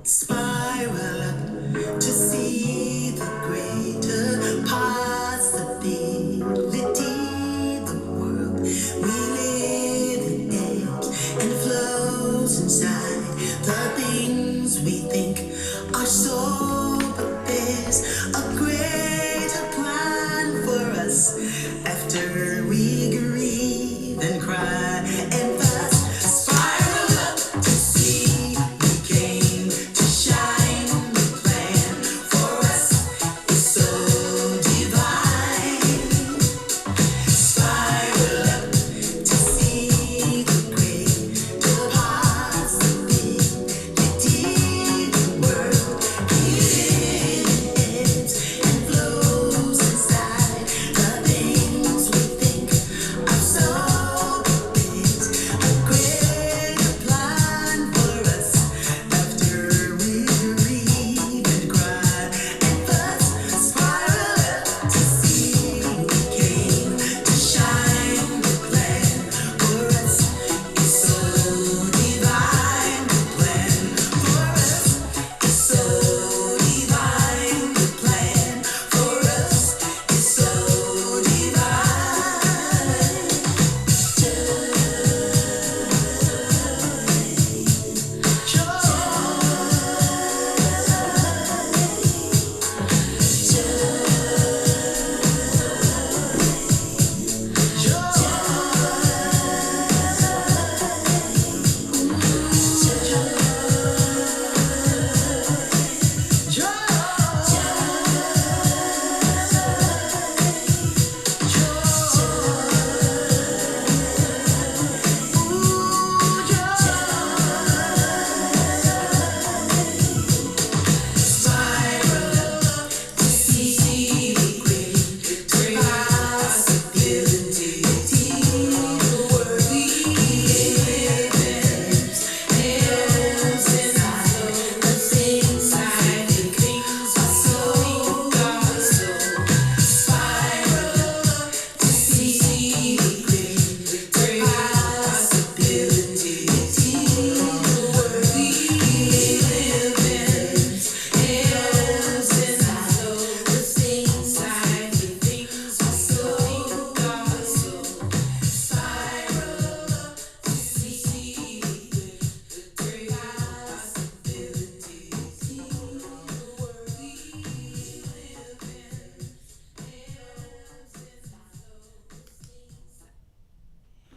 Spiral up to see the greater possibility. The world we live in ebbs and flows inside the things we think are so, but there's a greater plan for us after we grieve and cry and fuss. Spiral up to see we came to shine. The plan for us is so divine. Spiral up to see the greater possibility. The world ebbs and flows inside the things we think are so. There's a greater plan for us after we grieve and cry and fuss. Spiral up to see we came to shine. The plan for us is so divine. The plan for us is so divine. The plan for us is so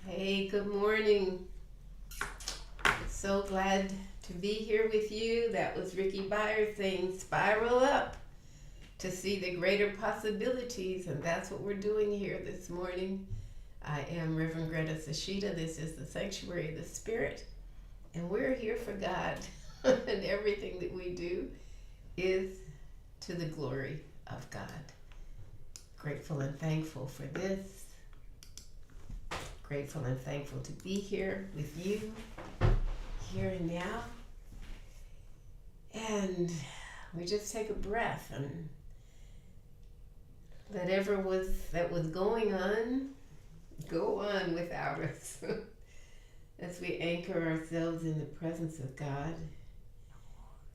Hey, good morning. So glad to be here with you. That was Ricky Byers saying spiral up to see the greater possibilities, and that's what we're doing here this morning. I am Reverend Greta. This is the Sanctuary of the Spirit, and we're here for God, and everything that we do is to the glory of God. Grateful and thankful for this. Grateful and thankful to be here with you, here and now. And we just take a breath and whatever that was going on, go on without us. As we anchor ourselves in the presence of God,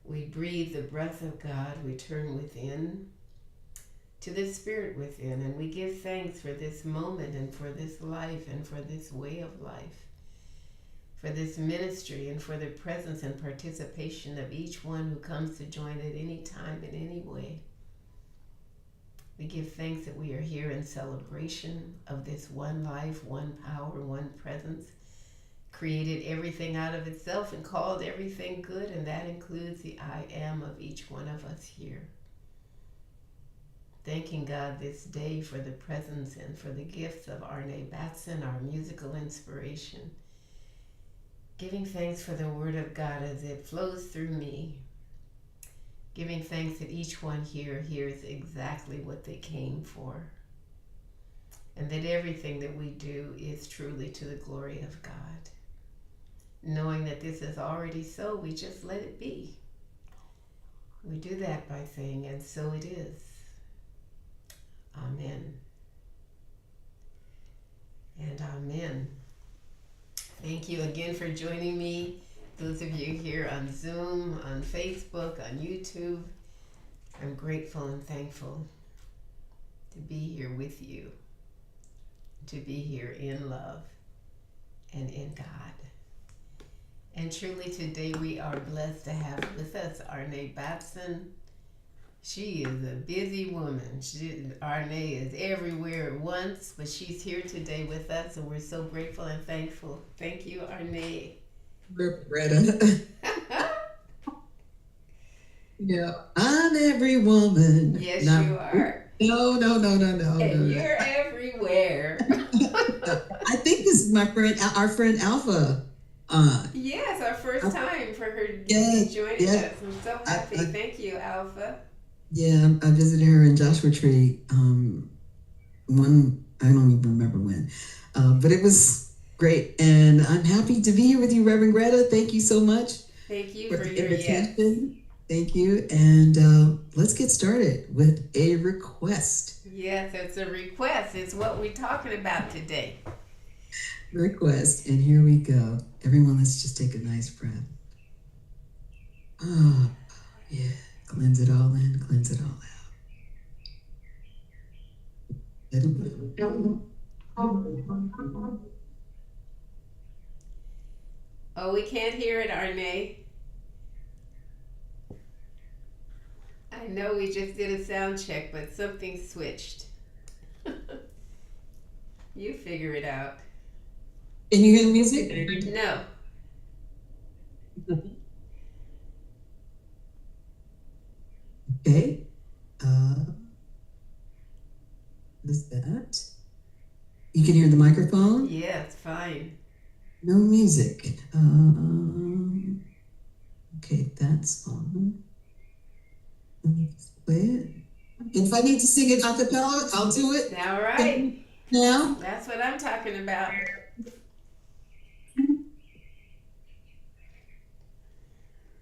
we breathe the breath of God, we turn within to the Spirit within, and we give thanks for this moment and for this life and for this way of life, for this ministry and for the presence and participation of each one who comes to join at any time in any way. We give thanks that we are here in celebration of this one life, one power, one presence, created everything out of itself and called everything good, and that includes the I am of each one of us here. Thanking God this day for the presence and for the gifts of Arne Batson, our musical inspiration. Giving thanks for the Word of God as it flows through me. Giving thanks that each one here hears exactly what they came for. And that everything that we do is truly to the glory of God. Knowing that this is already so, we just let it be. We do that by saying, and so it is. Amen. And amen. Thank you again for joining me those of you here on Zoom, on Facebook, on YouTube. I'm grateful and thankful to be here with you, to be here in love and in God. And truly today we are blessed to have with us Arne Batson. She is a busy woman. Arne is everywhere at once, but she's here today with us, and we're so grateful and thankful. Thank you, Arne. Greta. Yeah, I'm every woman. Yes, you are. No. And you're everywhere. I think this is our friend Alpha. Yes, our first time for her Yes, joining us. I'm so happy. Thank you, Alpha. Yeah, I visited her in Joshua Tree. I don't even remember when, but it was great, and I'm happy to be here with you, Reverend Greta. Thank you so much. Thank you for for the your invitation. yes. Thank you, and let's get started with a request. Yes, it's a request. It's what we're talking about today. Request, and here we go. Everyone, let's just take a nice breath. Oh, yeah. Cleanse it all in, cleanse it all out. Oh, we can't hear it, Arne. I know we just did a sound check, but something switched. You figure it out. Can you hear the music? No. Okay. What is that? You can hear the microphone? Yeah, it's fine. No music. Okay, that's on. Let me just play it. If I need to sing it a cappella, I'll do it. All right. Now? That's what I'm talking about.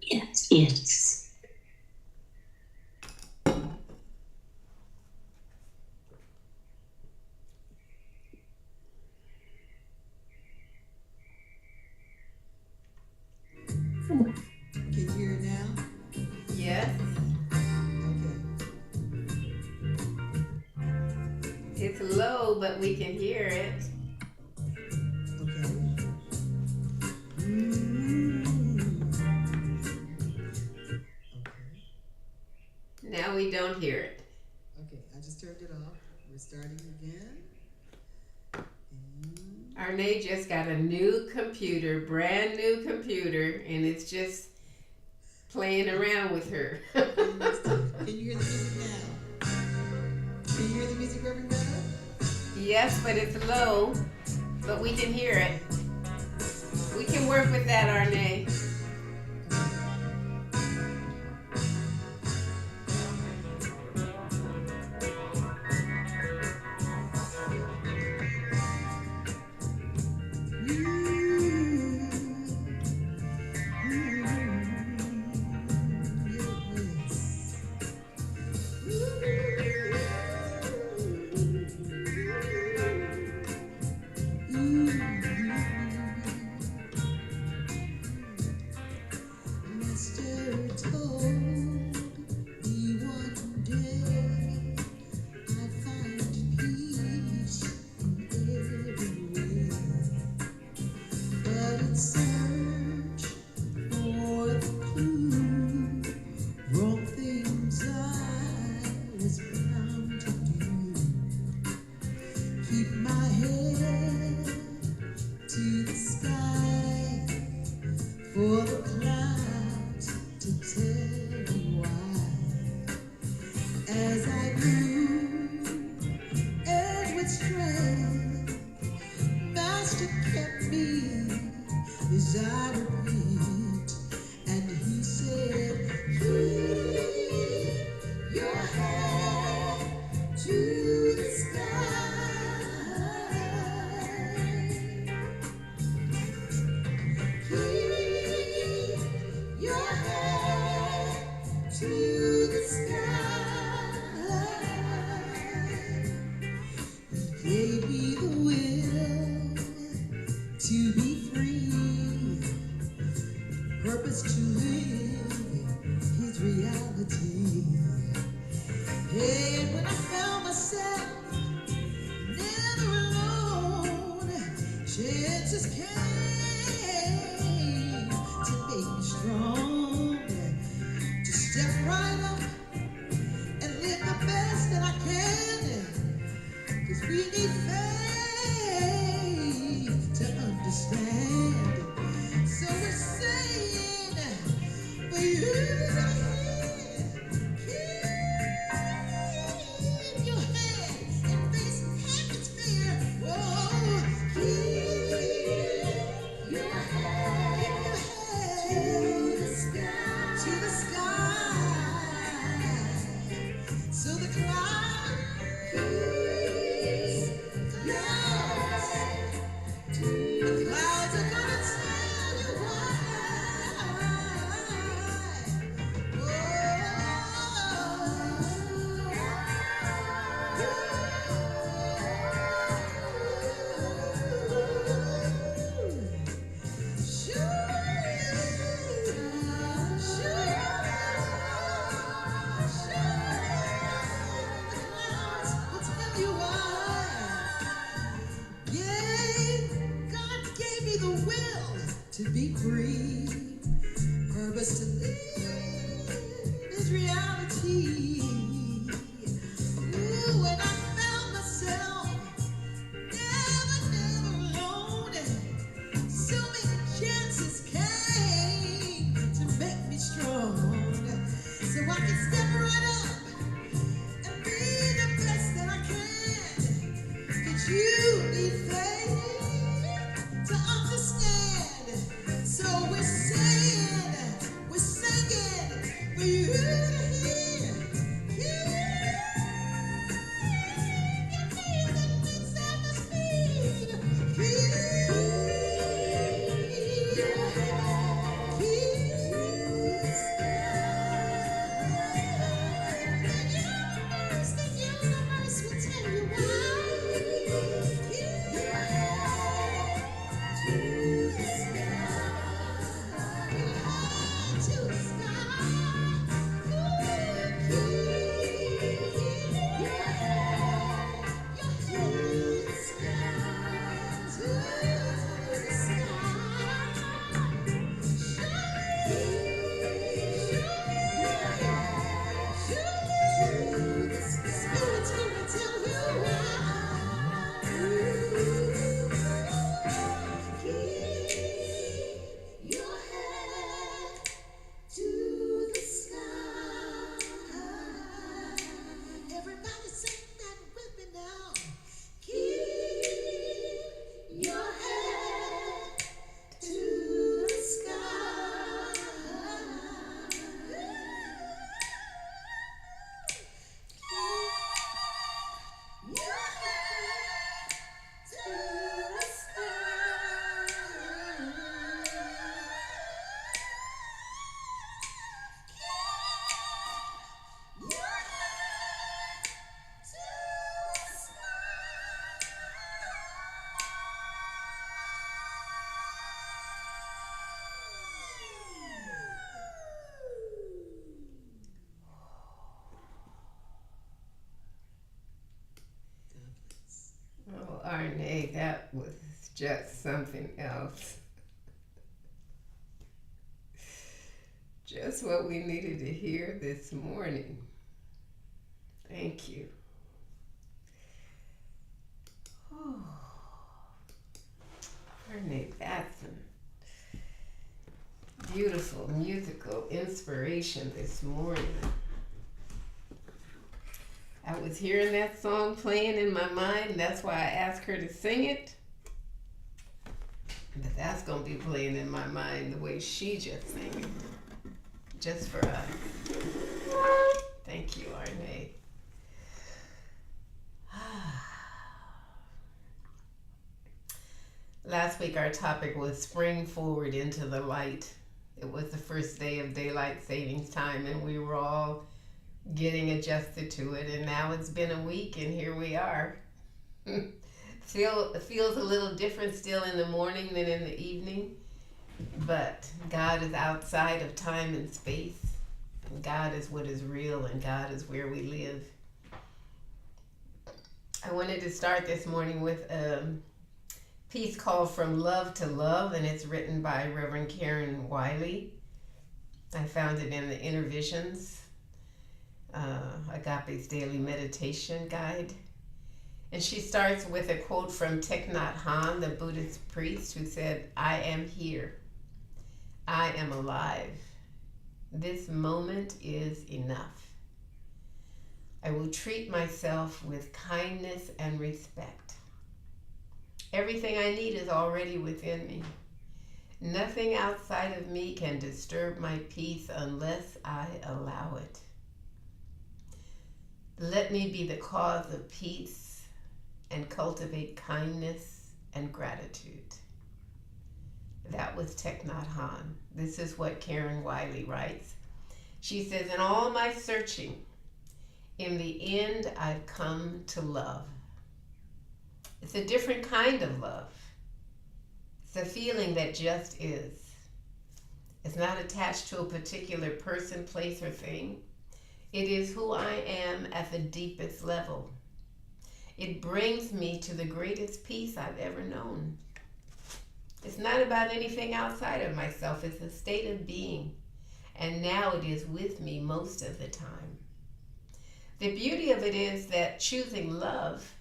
Yes. Can you hear it now? Yes. Okay. It's low, but we can hear it. Okay. Now we don't hear it. Okay, I just turned it off. We're starting again. Arne just got a new computer, brand new computer, and it's just playing around with her. Can you hear the music now? Can you hear the music, Reverend Greta? Yes, but it's low, but we can hear it. We can work with that, Arne. purpose to live his reality. Hey, and when I found myself never alone, chances came to make me strong, to step right up and live the best that I can. 'Cause we need faith to understand. So we're saying, for you to keep your head and face heaven's fear. Whoa, keep your head to the sky, so the cloud keeps yours. The clouds are gonna tell you why. To be free, purpose to live is reality. Ooh, when I found myself never alone, so many chances came to make me strong, so I can step right up and be the best that I can. But you need faith to understand. So we're singing for you to hear. Hear the things at my speed. Keep your head, keep the universe will tell you why. Keep your head to the sky. To the sky. Keep your head to the Everybody sing that with me now. Keep your head to the sky. Keep your head to the sky. Keep your head to the Oh, Arne, that was just something else. Just what we needed to hear this morning. Thank you. Oh, Arne, that's some beautiful musical inspiration this morning. I was hearing that song playing in my mind. That's why I asked her to sing it. But that's going to be playing in my mind the way she just sang it. Just for us. Thank you, Arne. Last week our topic was spring forward into the light. It was the first day of daylight savings time and we were all getting adjusted to it, and now it's been a week and here we are. Feels a little different still in the morning than in the evening, But God is outside of time and space. And God is what is real, and God is where we live. I wanted to start this morning with a piece called From Love to Love, and it's written by Reverend Karen Wiley. I found it in the Inner Visions, Agape's Daily Meditation Guide. And she starts with a quote from Thich Nhat Hanh, the Buddhist priest, who said, "I am here. I am alive. This moment is enough. I will treat myself with kindness and respect. Everything I need is already within me. Nothing outside of me can disturb my peace unless I allow it. Let me be the cause of peace and cultivate kindness and gratitude." That was Thich Nhat Hanh. This is what Karen Wiley writes. She says, "In all my searching, in the end, I've come to love. It's a different kind of love. It's a feeling that just is. It's not attached to a particular person, place, or thing. It is who I am at the deepest level. It brings me to the greatest peace I've ever known. It's not about anything outside of myself. It's a state of being. And now it is with me most of the time. The beauty of it is that choosing love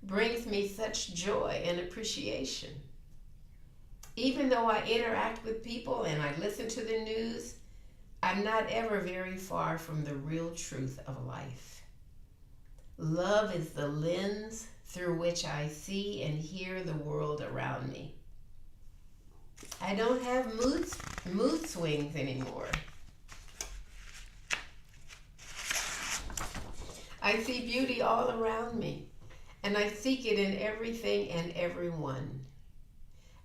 brings me such joy and appreciation. Even though I interact with people and I listen to the news, I'm not ever very far from the real truth of life. Love is the lens through which I see and hear the world around me. I don't have mood swings anymore. I see beauty all around me, and I seek it in everything and everyone.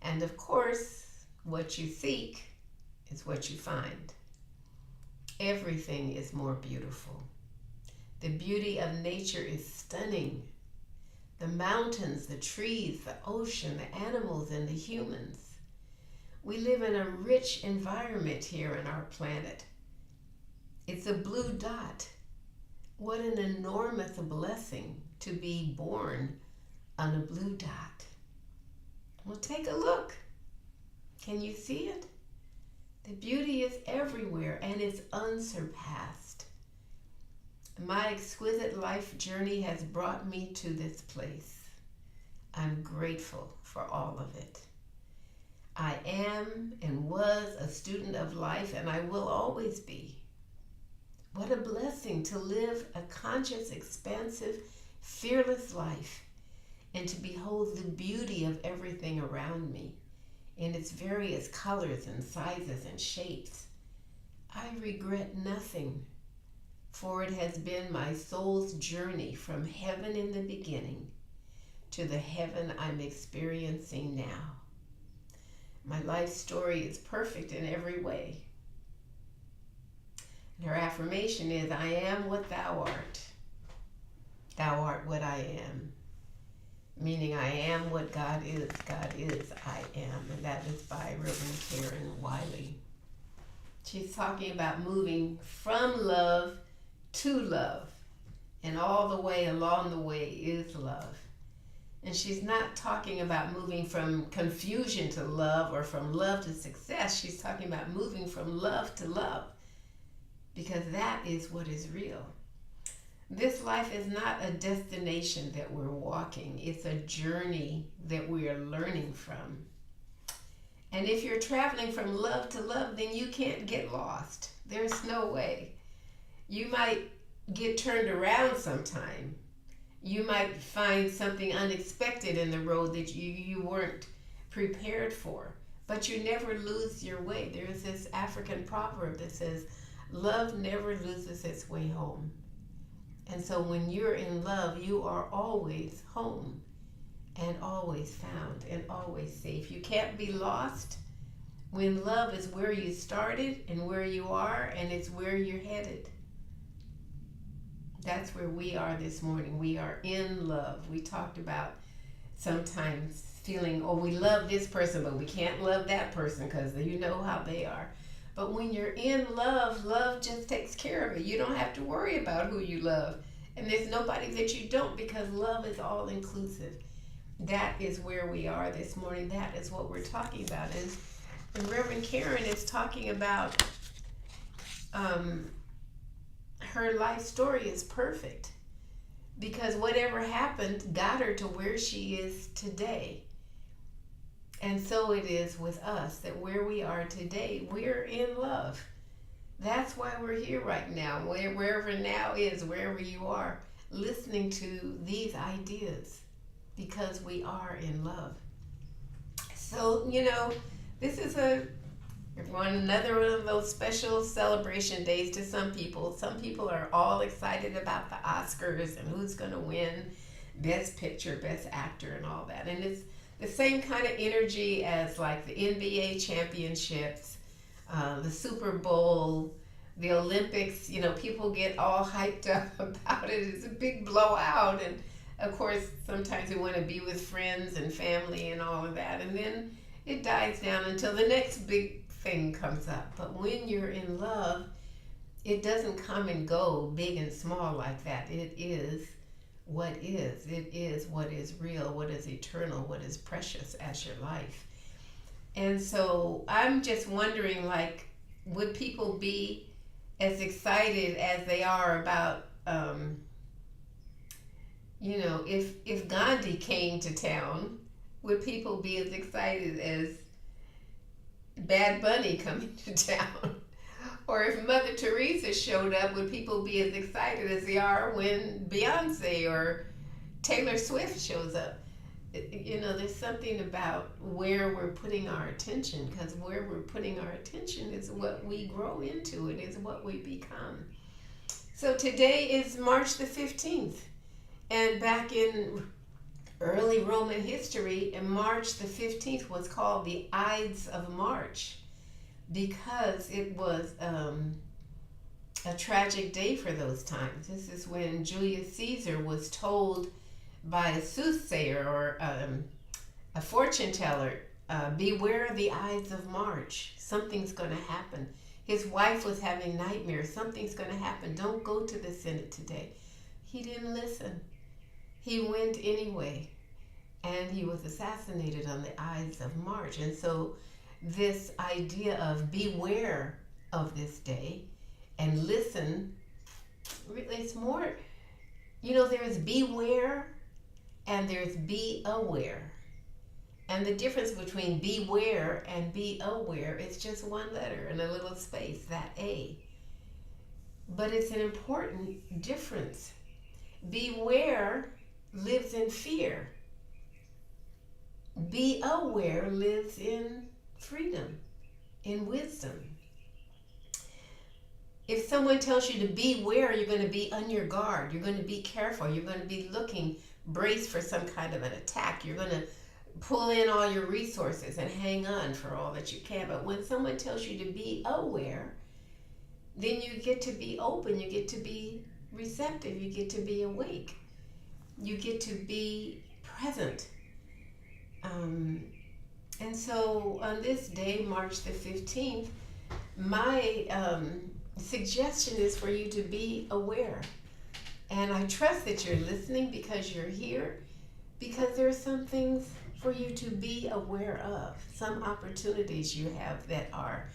And of course, what you seek is what you find. Everything is more beautiful. The beauty of nature is stunning. The mountains, the trees, the ocean, the animals, and the humans. We live in a rich environment here on our planet. It's a blue dot. What an enormous blessing to be born on a blue dot. Well, take a look. Can you see it? The beauty is everywhere and it's unsurpassed. My exquisite life journey has brought me to this place. I'm grateful for all of it. I am and was a student of life, and I will always be. What a blessing to live a conscious, expansive, fearless life and to behold the beauty of everything around me in its various colors and sizes and shapes. I regret nothing, for it has been my soul's journey from heaven in the beginning to the heaven I'm experiencing now. My life story is perfect in every way. And her affirmation is, "I am what thou art. Thou art what I am." Meaning I am what God is, I am. And that is by Reverend Karen Wiley. She's talking about moving from love to love. And all the way along the way is love. And she's not talking about moving from confusion to love or from love to success. She's talking about moving from love to love, because that is what is real. This life is not a destination that we're walking. It's a journey that we are learning from. And if you're traveling from love to love, then you can't get lost. There's no way. You might get turned around sometime. You might find something unexpected in the road that you weren't prepared for, but you never lose your way. There's this African proverb that says, "Love never loses its way home." And so when you're in love, you are always home and always found and always safe. You can't be lost when love is where you started and where you are, and it's where you're headed. That's where we are this morning. We are in love. We talked about sometimes feeling, oh, we love this person, but we can't love that person because you know how they are. But when you're in love, love just takes care of it. You don't have to worry about who you love. And there's nobody that you don't, because love is all inclusive. That is where we are this morning. That is what we're talking about. And Reverend Karen is talking about her life story is perfect, because whatever happened got her to where she is today. And so it is with us, that where we are today, we're in love. That's why we're here right now, wherever now is, wherever you are, listening to these ideas, because we are in love. So, this is another one of those special celebration days to some people. Some people are all excited about the Oscars and who's going to win Best Picture, Best Actor, and all that. And it's the same kind of energy as like the NBA championships, the Super Bowl, the Olympics. People get all hyped up about it. It's a big blowout. And of course, sometimes we want to be with friends and family and all of that. And then it dies down until the next big thing comes up. But when you're in love, it doesn't come and go big and small like that. It is what is. It is what is real, what is eternal, what is precious as your life. And so I'm just wondering, would people be as excited as they are about, if Gandhi came to town, would people be as excited as Bad Bunny coming to town? Or if Mother Teresa showed up, would people be as excited as they are when Beyonce or Taylor Swift shows up? There's something about where we're putting our attention, because where we're putting our attention is what we grow into. It is what we become. So today is March the 15th. And back in early Roman history, and March the 15th was called the Ides of March, because it was a tragic day for those times. This is when Julius Caesar was told by a soothsayer or a fortune teller, beware the Ides of March. Something's going to happen. His wife was having nightmares. Something's going to happen. Don't go to the Senate today. He didn't listen. He went anyway. And he was assassinated on the Ides of March. And so this idea of beware of this day and listen, it's more, there's beware and there's be aware. And the difference between beware and be aware is just one letter and a little space, that A. But it's an important difference. Beware lives in fear. Be aware lives in freedom, in wisdom. If someone tells you to beware, you're going to be on your guard. You're going to be careful. You're going to be looking, brace for some kind of an attack. You're going to pull in all your resources and hang on for all that you can. But when someone tells you to be aware, then you get to be open. You get to be receptive. You get to be awake. You get to be present. And so on this day, March the 15th, my suggestion is for you to be aware. And I trust that you're listening because you're here, because there are some things for you to be aware of, some opportunities you have that are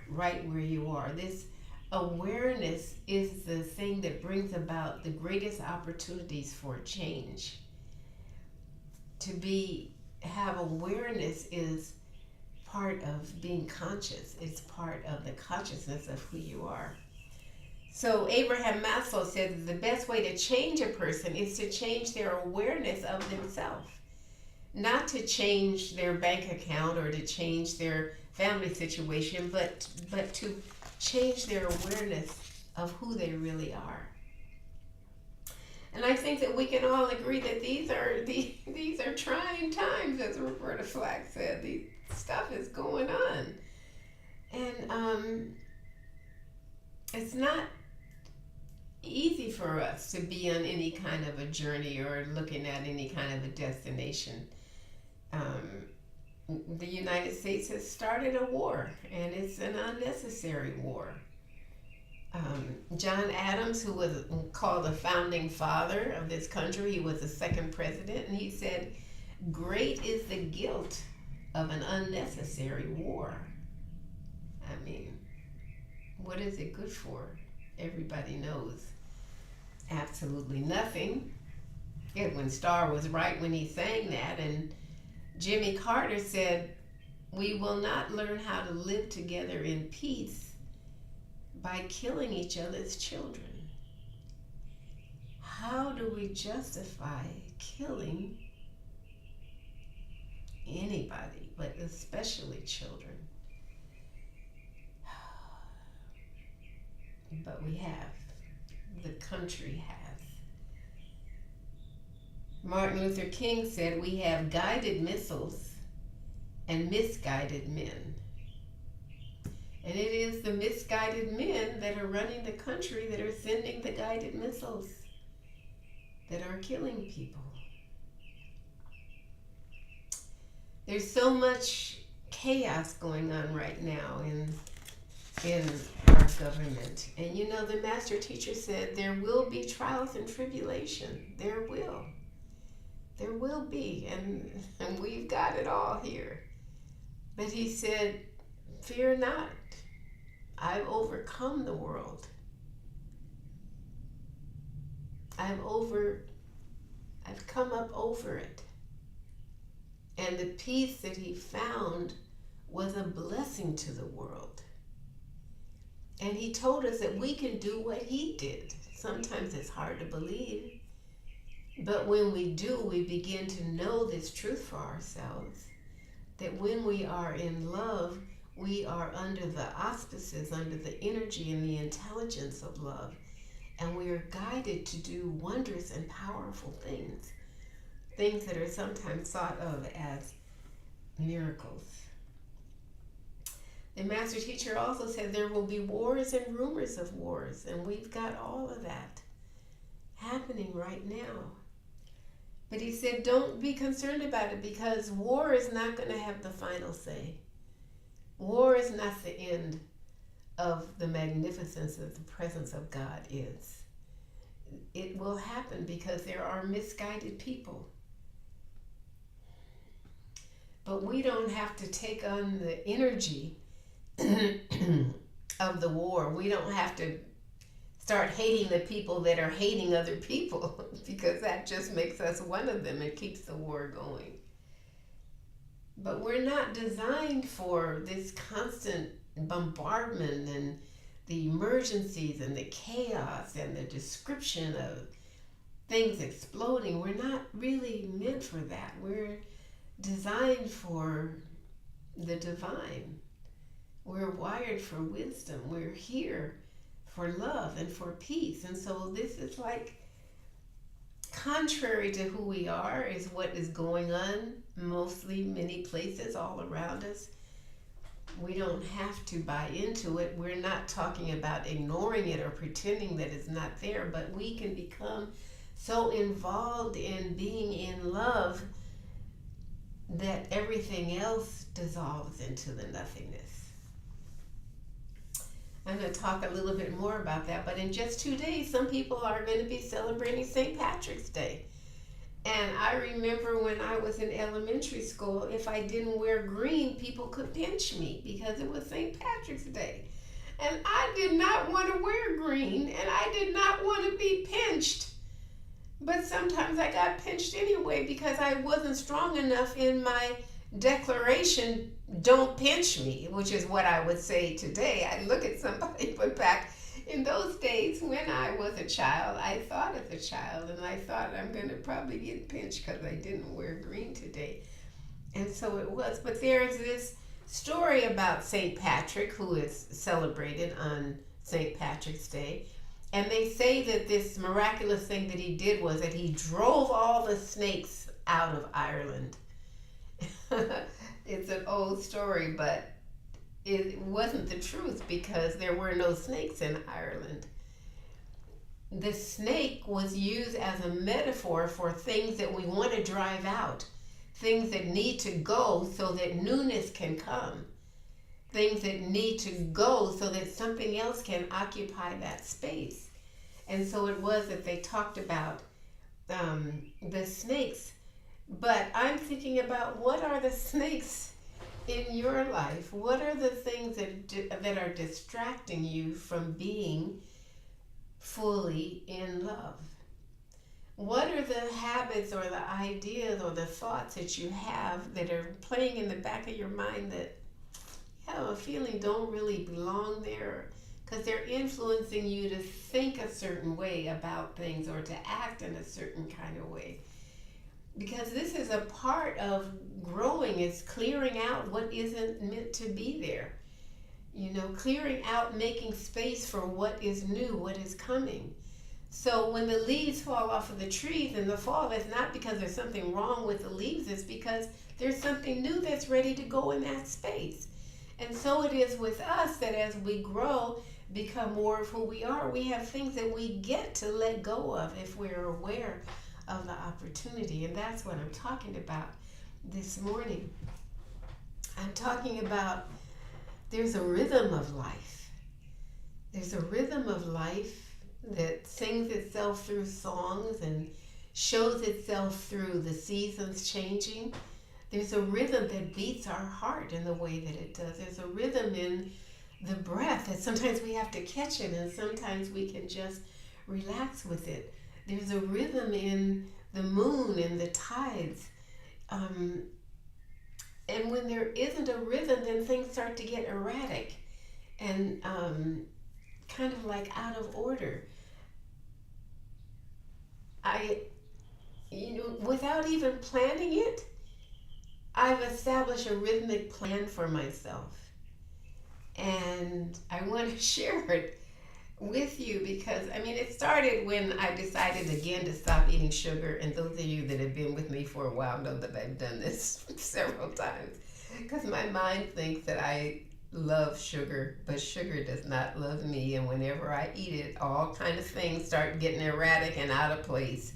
right where you are. This awareness is the thing that brings about the greatest opportunities for change. Have awareness is part of being conscious. It's part of the consciousness of who you are. So Abraham Maslow said that the best way to change a person is to change their awareness of themselves. Not to change their bank account or to change their family situation, but to change their awareness of who they really are. And I think that we can all agree that these are trying times, as Roberta Flack said. These stuff is going on. And it's not easy for us to be on any kind of a journey or looking at any kind of a destination. The United States has started a war, and it's an unnecessary war. John Adams, who was called the founding father of this country, he was the second president, and he said, "Great is the guilt of an unnecessary war." I mean, what is it good for? Everybody knows absolutely nothing. Edwin Starr was right when he sang that, and Jimmy Carter said, "We will not learn how to live together in peace by killing each other's children." How do we justify killing anybody, but especially children? But we have. The country has. Martin Luther King said, "We have guided missiles and misguided men." And it is the misguided men that are running the country that are sending the guided missiles that are killing people. There's so much chaos going on right now in our government. And you know, the master teacher said there will be trials and tribulation. There will be, and we've got it all here. But he said, "Fear not, I've overcome the world. I've come up over it." And the peace that he found was a blessing to the world. And he told us that we can do what he did. Sometimes it's hard to believe. But when we do, we begin to know this truth for ourselves, that when we are in love, we are under the auspices, under the energy and the intelligence of love. And we are guided to do wondrous and powerful things, things that are sometimes thought of as miracles. The master teacher also said there will be wars and rumors of wars, and we've got all of that happening right now. But he said, don't be concerned about it, because war is not going to have the final say. War is not the end of the magnificence that the presence of God is. It will happen because there are misguided people. But we don't have to take on the energy of the war. We don't have to start hating the people that are hating other people, because that just makes us one of them and keeps the war going. But we're not designed for this constant bombardment and the emergencies and the chaos and the description of things exploding. We're not really meant for that. We're designed for the divine. We're wired for wisdom. We're here for love and for peace. And so this is like contrary to who we are, is what is going on mostly many places all around us. We don't have to buy into it. We're not talking about ignoring it or pretending that it's not there, but we can become so involved in being in love that everything else dissolves into the nothingness. I'm going to talk a little bit more about that, but in just 2 days, some people are going to be celebrating St. Patrick's Day. And I remember when I was in elementary school, if I didn't wear green, people could pinch me because it was St. Patrick's Day. And I did not want to wear green, and I did not want to be pinched. But sometimes I got pinched anyway because I wasn't strong enough in my declaration, "Don't pinch me," which is what I would say today. I look at somebody, but back in those days when I was a child, I thought as a child, and I thought I'm going to probably get pinched because I didn't wear green today. And so it was. But there's this story about St. Patrick, who is celebrated on St. Patrick's Day. And they say that this miraculous thing that he did was that he drove all the snakes out of Ireland. It's an old story, but it wasn't the truth because there were no snakes in Ireland. The snake was used as a metaphor for things that we want to drive out, things that need to go so that newness can come, things that need to go so that something else can occupy that space. And so it was that they talked about the snakes. But I'm thinking about, what are the snakes in your life? What are the things that are distracting you from being fully in love? What are the habits or the ideas or the thoughts that you have that are playing in the back of your mind that you have a feeling don't really belong there? Because they're influencing you to think a certain way about things or to act in a certain kind of way. Because this is a part of growing, is clearing out what isn't meant to be there. Clearing out, making space for what is new, what is coming. So when the leaves fall off of the trees in the fall, it's not because there's something wrong with the leaves, it's because there's something new that's ready to go in that space. And so it is with us, that as we grow, become more of who we are, we have things that we get to let go of if we're aware of the opportunity. And that's what I'm talking about this morning. I'm talking about, there's a rhythm of life. There's a rhythm of life that sings itself through songs and shows itself through the seasons changing. There's a rhythm that beats our heart in the way that it does. There's a rhythm in the breath that sometimes we have to catch it and sometimes we can just relax with it. There's a rhythm in the moon and the tides. And when there isn't a rhythm, then things start to get erratic and kind of like out of order. Without even planning it, I've established a rhythmic plan for myself. And I want to share it with you because, it started when I decided again to stop eating sugar. And those of you that have been with me for a while know that I've done this several times. Because my mind thinks that I love sugar, but sugar does not love me. And whenever I eat it, all kind of things start getting erratic and out of place.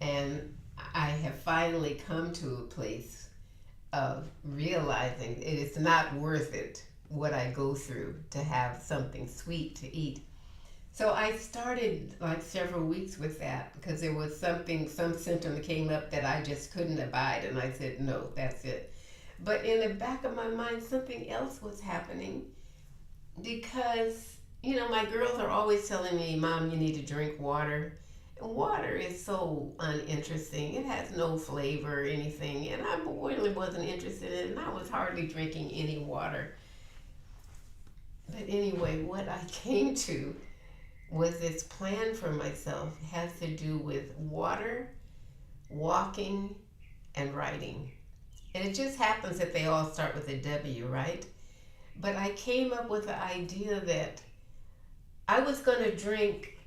And I have finally come to a place of realizing it is not worth it, what I go through to have something sweet to eat. So I started like several weeks with that because there was some symptom came up that I just couldn't abide, and I said, no, that's it. But in the back of my mind, something else was happening because, my girls are always telling me, Mom, you need to drink water. Water is so uninteresting. It has no flavor or anything, and I really wasn't interested in it, and I was hardly drinking any water. But anyway, what I came to was this plan for myself has to do with water, walking, and writing. And it just happens that they all start with a W, right? But I came up with the idea that I was going to drink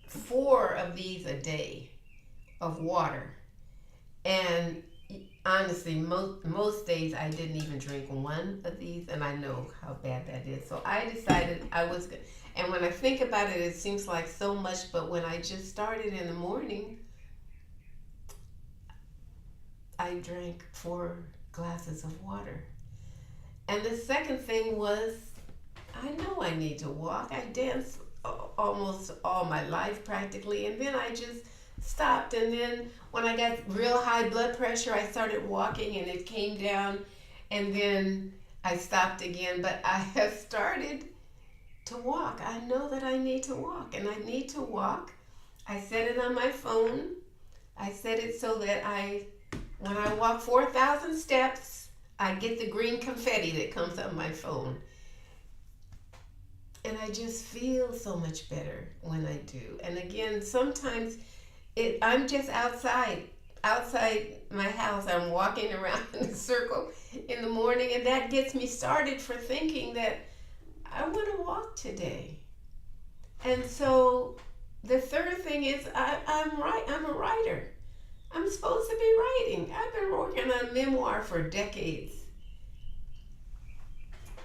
4 of these a day of water. And honestly, most days I didn't even drink 1 of these, and I know how bad that is. So I decided I was going to, and when I think about it, it seems like so much, but when I just started in the morning, I drank 4 glasses of water. And the second thing was, I know I need to walk. I danced almost all my life practically, and then I just stopped. And then when I got real high blood pressure, I started walking and it came down, and then I stopped again. But I have started to walk. I know that I need to walk, and I need to walk. I set it on my phone. I set it so that when I walk 4,000 steps, I get the green confetti that comes on my phone. And I just feel so much better when I do. And again, sometimes I'm just outside my house. I'm walking around in a circle in the morning, and that gets me started for thinking that I want to walk today. And so the third thing is I'm a writer. I'm supposed to be writing. I've been working on a memoir for decades.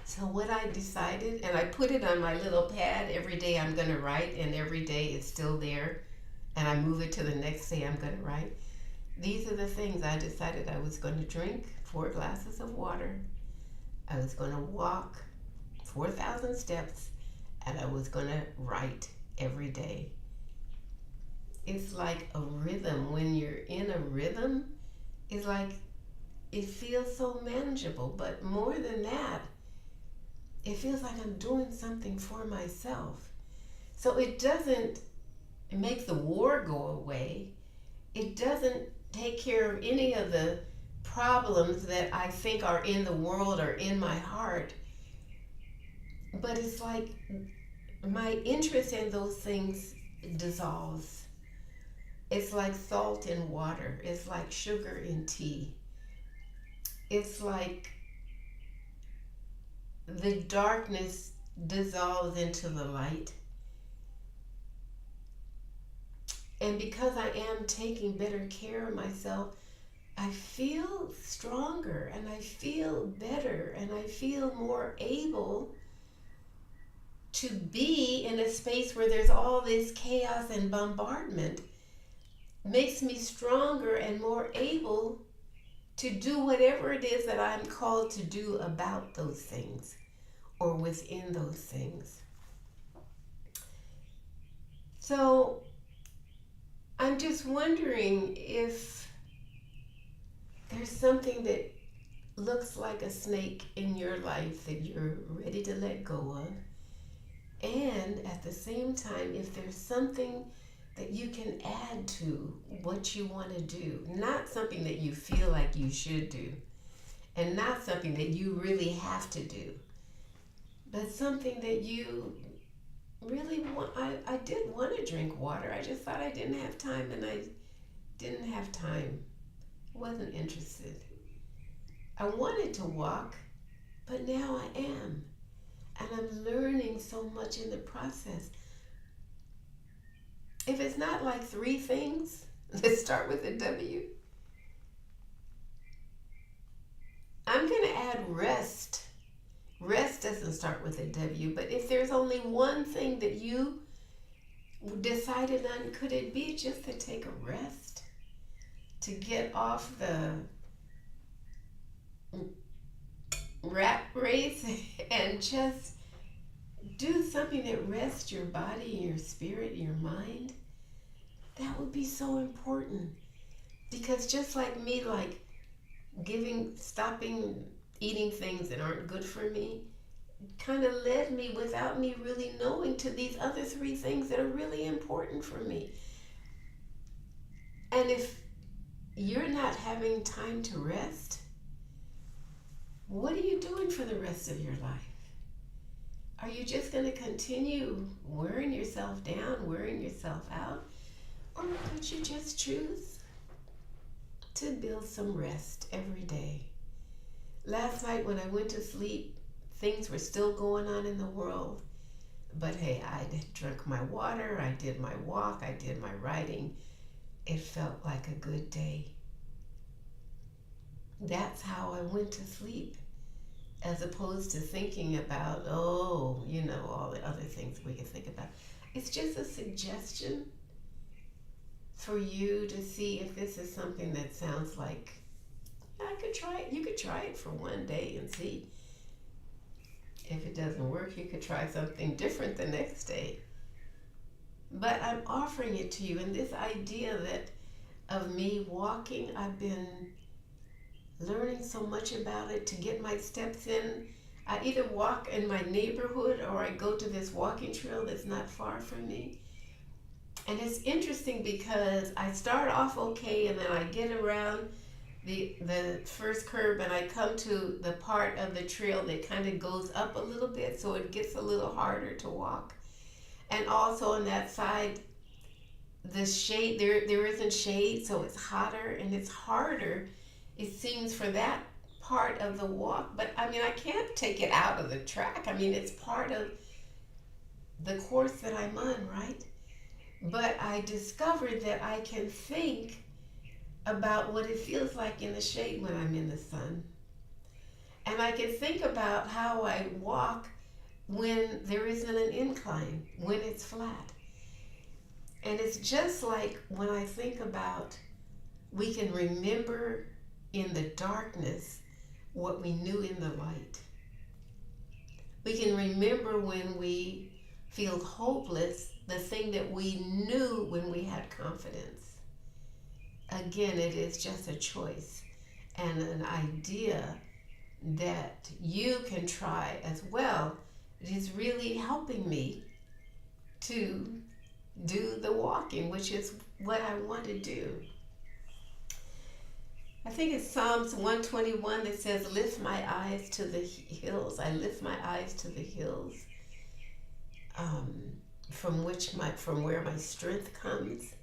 So what I decided, and I put it on my little pad, every day I'm going to write, and every day it's still there, and I move it to the next day I'm going to write. These are the things I decided. I was going to drink 4 glasses of water. I was going to walk 4,000 steps, and I was going to write every day. It's like a rhythm. When you're in a rhythm, it's like it feels so manageable. But more than that, it feels like I'm doing something for myself. So it doesn't make the war go away. It doesn't take care of any of the problems that I think are in the world or in my heart. But it's like my interest in those things dissolves. It's like salt in water. It's like sugar in tea. It's like the darkness dissolves into the light. And because I am taking better care of myself, I feel stronger and I feel better and I feel more able to be in a space where there's all this chaos and bombardment. Makes me stronger and more able to do whatever it is that I'm called to do about those things or within those things. So I'm just wondering if there's something that looks like a snake in your life that you're ready to let go of. And at the same time, if there's something that you can add to what you want to do, not something that you feel like you should do, and not something that you really have to do, but something that you really want. I did want to drink water. I just thought I didn't have time, and I didn't have time. Wasn't interested. I wanted to walk, but now I am. And I'm learning so much in the process. If it's not like 3 things that start with a W, I'm going to add rest. Rest doesn't start with a W, but if there's only one thing that you decided on, could it be just to take a rest? To get off the rat race and just do something that rests your body, your spirit, your mind? That would be so important. Because just like me, like stopping eating things that aren't good for me, kind of led me without me really knowing to these other 3 things that are really important for me. And if you're not having time to rest, what are you doing for the rest of your life? Are you just going to continue wearing yourself down, wearing yourself out? Or could you just choose to build some rest every day? Last night when I went to sleep, things were still going on in the world. But hey, I drank my water, I did my walk, I did my writing. It felt like a good day. That's how I went to sleep, as opposed to thinking about, all the other things we can think about. It's just a suggestion for you to see if this is something that sounds like, I could try it. You could try it for one day and see. If it doesn't work, you could try something different the next day. But I'm offering it to you, and this idea that of me walking, I've been learning so much about it to get my steps in. I either walk in my neighborhood or I go to this walking trail that's not far from me. And it's interesting because I start off okay, and then I get around the first curve and I come to the part of the trail that kind of goes up a little bit, so it gets a little harder to walk. And also on that side, the shade, there isn't shade, so it's hotter and it's harder, it seems, for that part of the walk. But I mean, I can't take it out of the track. I mean, it's part of the course that I'm on, right? But I discovered that I can think about what it feels like in the shade when I'm in the sun. And I can think about how I walk when there isn't an incline, when it's flat. And it's just like when I think about We can remember in the darkness what we knew in the light. We can remember when we feel hopeless, the thing that we knew when we had confidence. Again, it is just a choice and an idea that you can try as well. It is really helping me to do the walking, which is what I want to do. I think it's Psalms 121 that says, lift my eyes to the hills. I lift my eyes to the hills, from where my strength comes.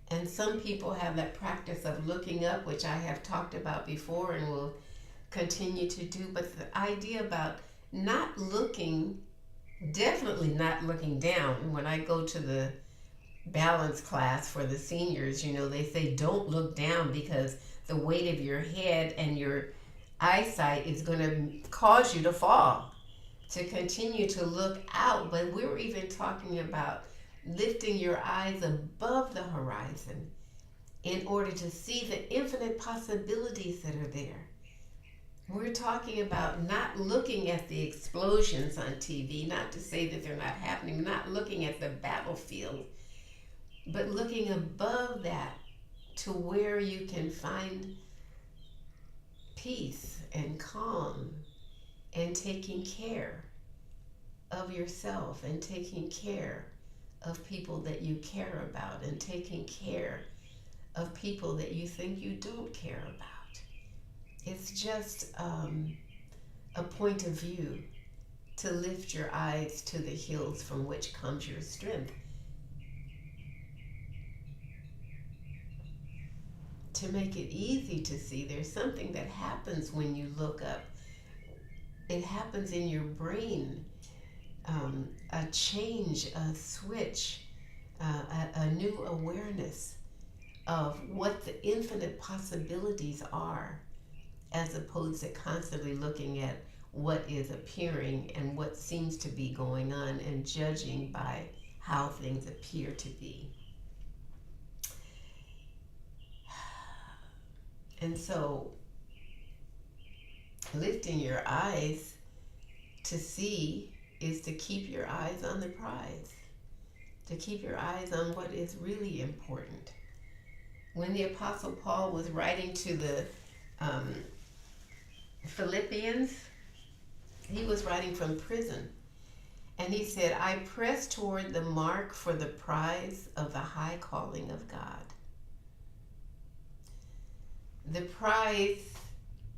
And some people have that practice of looking up, which I have talked about before and will continue to do. But the idea about not looking, definitely not looking down. When I go to the balance class for the seniors, they say don't look down, because the weight of your head and your eyesight is going to cause you to fall. To continue to look out. But we were even talking about lifting your eyes above the horizon in order to see the infinite possibilities that are there. We're talking about not looking at the explosions on TV, not to say that they're not happening, not looking at the battlefield, but looking above that to where you can find peace and calm and taking care of yourself and taking care of people that you care about and taking care of people that you think you don't care about. It's just a point of view to lift your eyes to the hills from which comes your strength. To make it easy to see, there's something that happens when you look up. It happens in your brain, a change, a switch, a new awareness of what the infinite possibilities are, as opposed to constantly looking at what is appearing and what seems to be going on and judging by how things appear to be. And so, lifting your eyes to see is to keep your eyes on the prize, to keep your eyes on what is really important. When the Apostle Paul was writing to the Philippians, he was writing from prison. And he said, I press toward the mark for the prize of the high calling of God. The prize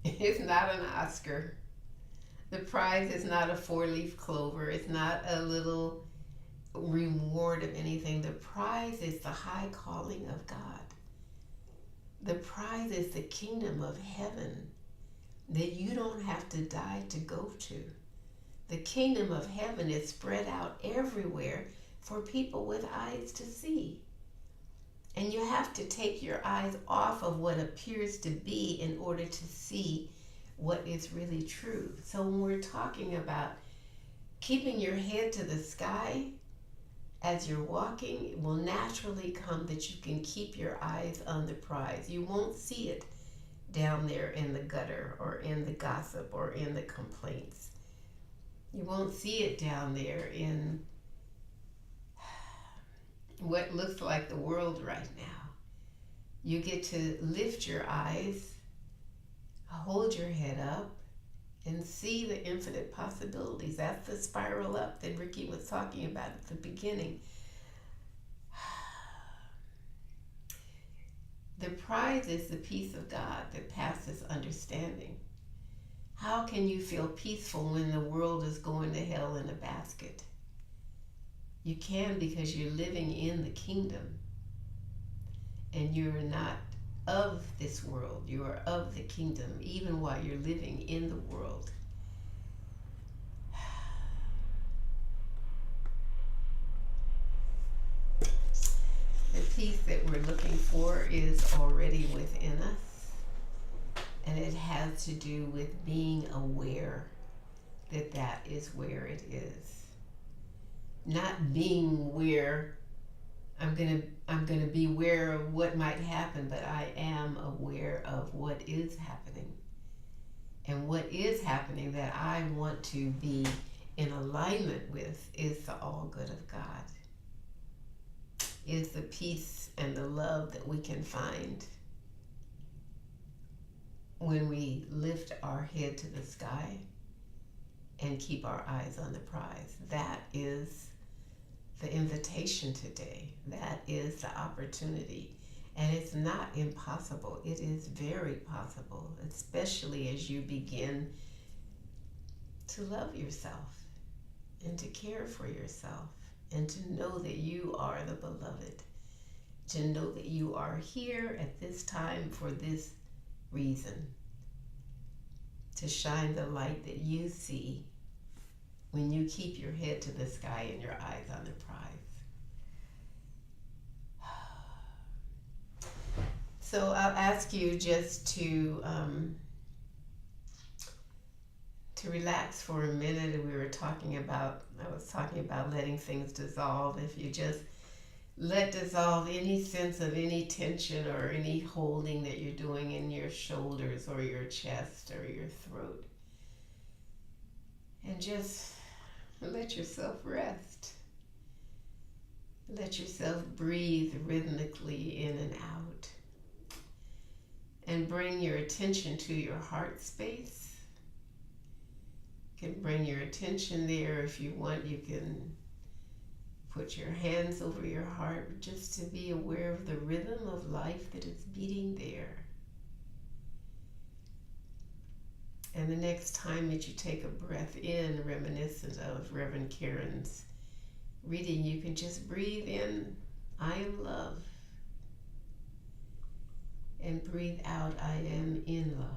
is not an Oscar. The prize is not a 4-leaf clover. It's not a little reward of anything. The prize is the high calling of God. The prize is the kingdom of heaven that you don't have to die to go to. The kingdom of heaven is spread out everywhere for people with eyes to see. And you have to take your eyes off of what appears to be in order to see what is really true. So when we're talking about keeping your head to the sky as you're walking, it will naturally come that you can keep your eyes on the prize. You won't see it down there in the gutter or in the gossip or in the complaints. You won't see it down there in what looks like the world right now. You get to lift your eyes, hold your head up, and see the infinite possibilities. That's the spiral up that Ricky was talking about at the beginning. The prize is the peace of God that passes understanding. How can you feel peaceful when the world is going to hell in a basket? You can, because you're living in the kingdom. And you're not of this world. You are of the kingdom, even while you're living in the world. The peace that we're looking for is already within us. And it has to do with being aware that that is where it is. Not being where I'm gonna be aware of what might happen, but I am aware of what is happening. And what is happening that I want to be in alignment with is the all good of God, is the peace and the love that we can find when we lift our head to the sky and keep our eyes on the prize. That is the invitation today. That is the opportunity. And it's not impossible. It is very possible, especially as you begin to love yourself and to care for yourself and to know that you are the beloved, to know that you are here at this time for this reason, to shine the light that you see when you keep your head to the sky and your eyes on the prize. So I'll ask you just to relax for a minute. I was talking about letting things dissolve. If you just let dissolve any sense of any tension or any holding that you're doing in your shoulders or your chest or your throat. And just let yourself rest. Let yourself breathe rhythmically in and out. And bring your attention to your heart space. You can bring your attention there. If you want, you can put your hands over your heart just to be aware of the rhythm of life that is beating there. And the next time that you take a breath in, reminiscent of Reverend Karen's reading, you can just breathe in, I am love. And breathe out, I am in love.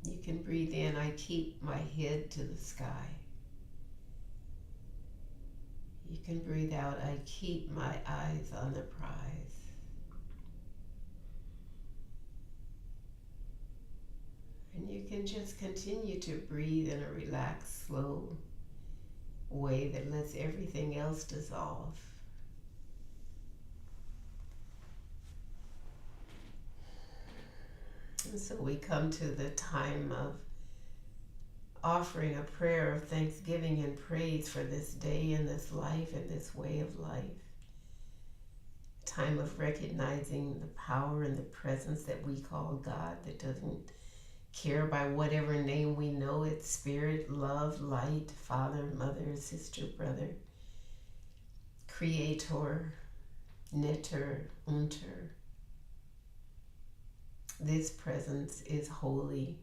You can breathe in, I keep my head to the sky. You can breathe out, I keep my eyes on the prize. And you can just continue to breathe in a relaxed, slow way that lets everything else dissolve. And so we come to the time of offering a prayer of thanksgiving and praise for this day and this life and this way of life. A time of recognizing the power and the presence that we call God, that doesn't care by whatever name we know it: spirit, love, light, father, mother, sister, brother, creator, knitter, unter. This presence is holy.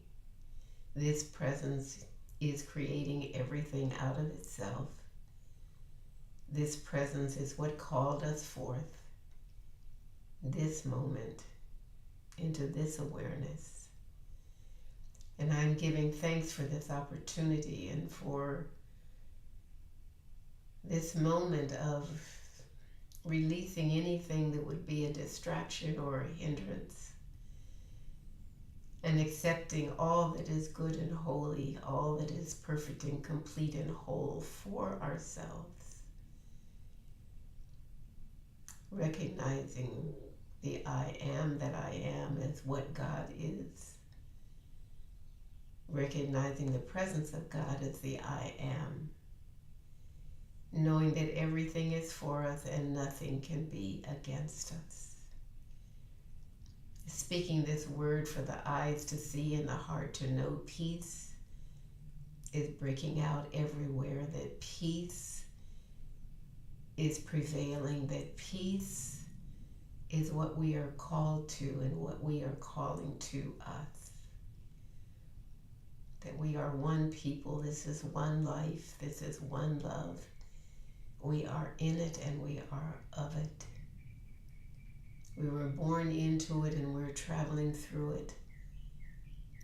This presence is creating everything out of itself. This presence is what called us forth this moment into this awareness. And I'm giving thanks for this opportunity and for this moment of releasing anything that would be a distraction or a hindrance, and accepting all that is good and holy, all that is perfect and complete and whole for ourselves. Recognizing the I am that I am as what God is. Recognizing the presence of God as the I am. Knowing that everything is for us and nothing can be against us. Speaking this word for the eyes to see and the heart to know, peace is breaking out everywhere, that peace is prevailing, that peace is what we are called to and what we are calling to us. That we are one people, this is one life, this is one love. We are in it and we are of it. We were born into it and we're traveling through it.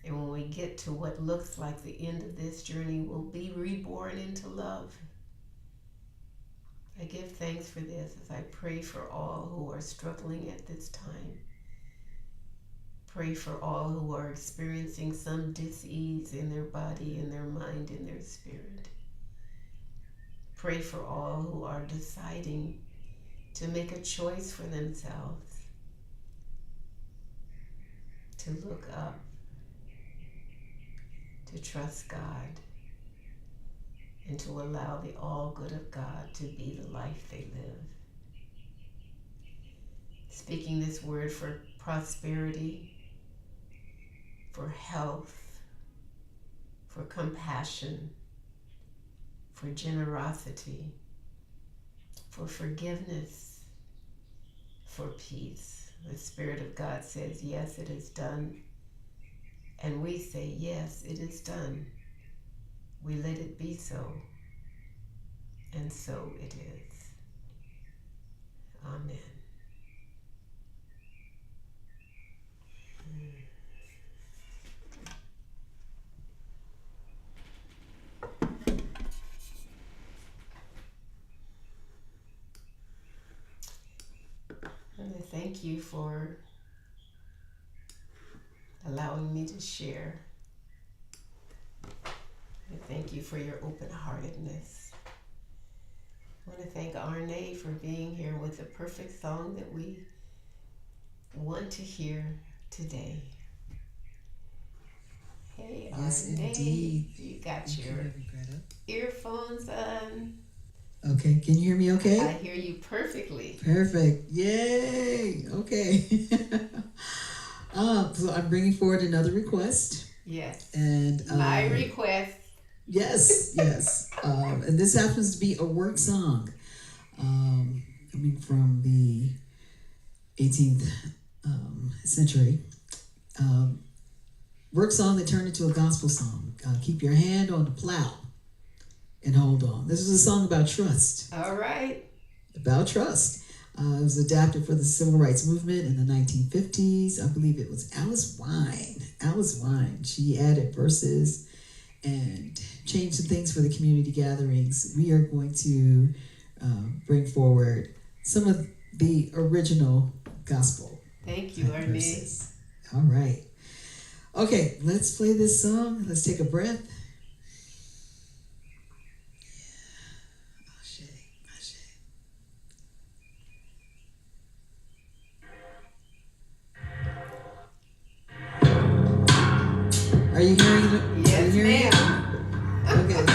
And when we get to what looks like the end of this journey, we'll be reborn into love. I give thanks for this as I pray for all who are struggling at this time. Pray for all who are experiencing some dis-ease in their body, in their mind, in their spirit. Pray for all who are deciding to make a choice for themselves, to look up, to trust God, and to allow the all good of God to be the life they live. Speaking this word for prosperity, for health, for compassion, for generosity, for forgiveness, for peace. The Spirit of God says, yes, it is done. And we say, yes, it is done. We let it be so. And so it is. Amen. And I thank you for allowing me to share. I thank you for your open-heartedness. I want to thank Arne for being here with the perfect song that we want to hear today. Hey, Yes, Arne, indeed. you got Thank your you, Greta. earphones on. Okay, can you hear me okay? I hear you perfectly. Perfect. Yay. Okay. So I'm bringing forward another request. Yes. And My request. Yes, yes. And this happens to be a work song coming from the 18th century. Work song that turned into a gospel song. Keep your hand on the plow and hold on. This is a song about trust. All right. About trust. It was adapted for the civil rights movement in the 1950s. I believe it was Alice Wine. Alice Wine. She added verses and changed some things for the community gatherings. We are going to bring forward some of the original gospel. Thank you, Arne. Verses. All right. Okay, let's play this song. Let's take a breath. Are you hearing it? Yes, ma'am. Okay.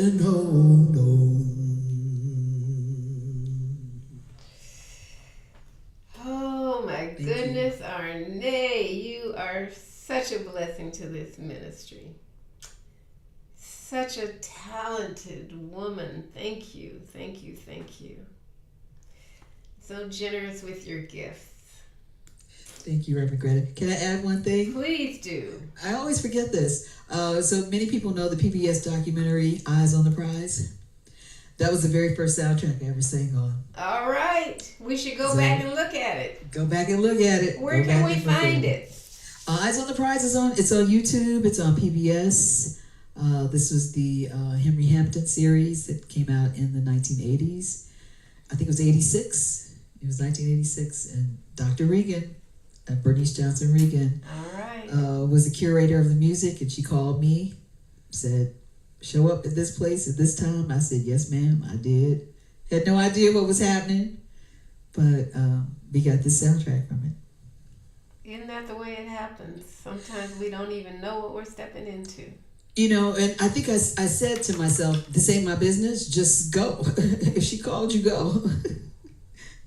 and hold on. Oh my Thank goodness, Arne, you are such a blessing to this ministry. Such a talented woman. Thank you, thank you, thank you. So generous with your gifts. Thank you, Reverend Greta. Can I add one thing? Please do. I always forget this. So many people know the PBS documentary Eyes on the Prize. That was the very first soundtrack I ever sang on. All right. We should go back and look at it. Go back and look at it. Where can we find it? Eyes on the Prize it's on YouTube. It's on PBS. This was the Henry Hampton series that came out in the 1980s. I think it was 86. It was 1986. And Dr. Regan, Bernice Johnson Regan, all right, was the curator of the music, and she called me, said, show up at this place at this time. I said, yes, ma'am, I did. Had no idea what was happening, but we got this soundtrack from it. Isn't that the way it happens? Sometimes we don't even know what we're stepping into. You know, and I think I said to myself, this ain't my business, just go. If she called you, go.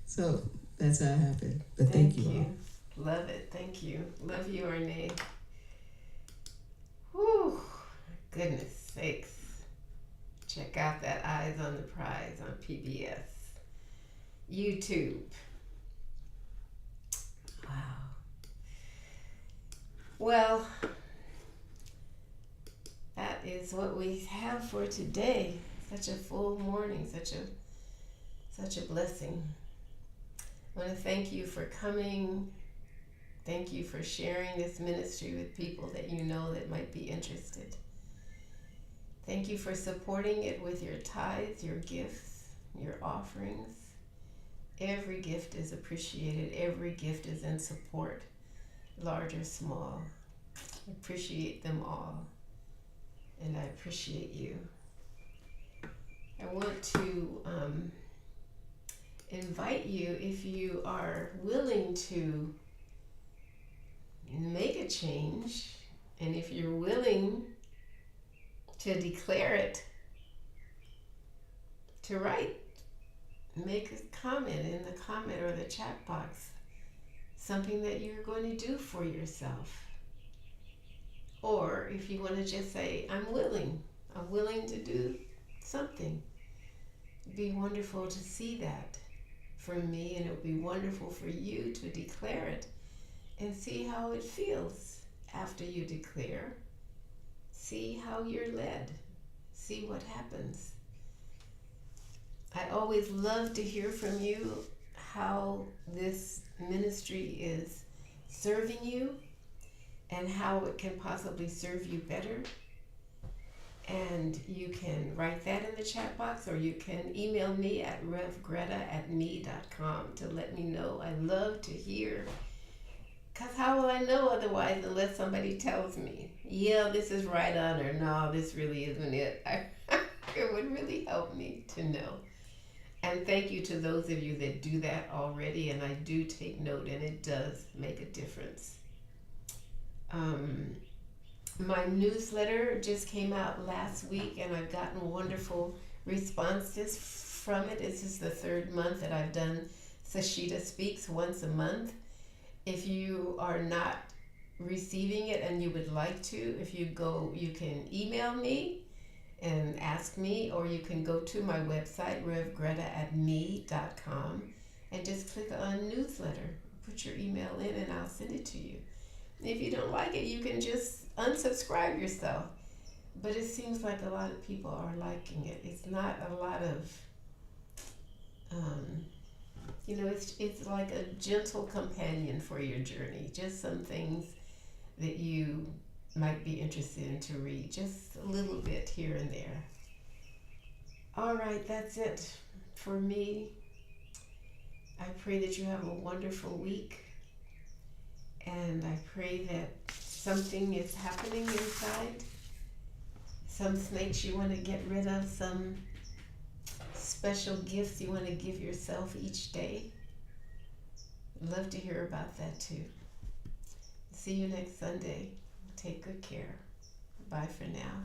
So that's how it happened. But thank you all. Love it. Thank you. Love you, Arne. Whew. Goodness sakes. Check out that Eyes on the Prize on PBS. YouTube. Wow. Well, that is what we have for today. Such a full morning, such a blessing. I want to thank you for coming. Thank you for sharing this ministry with people that you know that might be interested. Thank you for supporting it with your tithes, your gifts, your offerings. Every gift is appreciated. Every gift is in support, large or small. I appreciate them all, and I appreciate you. I want to invite you, if you are willing to make a change, and if you're willing to declare it, to make a comment in the comment or the chat box, something that you're going to do for yourself. Or if you want to just say, I'm willing to do something. It'd be wonderful to see that from me, and it would be wonderful for you to declare it and see how it feels after you declare. See how you're led. See what happens. I always love to hear from you how this ministry is serving you and how it can possibly serve you better. And you can write that in the chat box, or you can email me at revgreta@me.com to let me know. I love to hear, because how will I know otherwise unless somebody tells me, yeah, this is right on, or no, this really isn't it. It would really help me to know. And thank you to those of you that do that already, and I do take note, and it does make a difference. My newsletter just came out last week, and I've gotten wonderful responses from it. This is the third month that I've done Sashita Speaks once a month. If you are not receiving it and you would like to, if you go, you can email me and ask me, or you can go to my website, revgreta@me.com, and just click on newsletter. Put your email in and I'll send it to you. If you don't like it, you can just unsubscribe yourself. But it seems like a lot of people are liking it. It's not a lot of, it's like a gentle companion for your journey. Just some things that you might be interested in to read. Just a little bit here and there. All right, that's it for me. I pray that you have a wonderful week. And I pray that something is happening inside. Some snakes you want to get rid of, some special gifts you want to give yourself each day. I'd love to hear about that too. See you next Sunday. Take good care. Bye for now.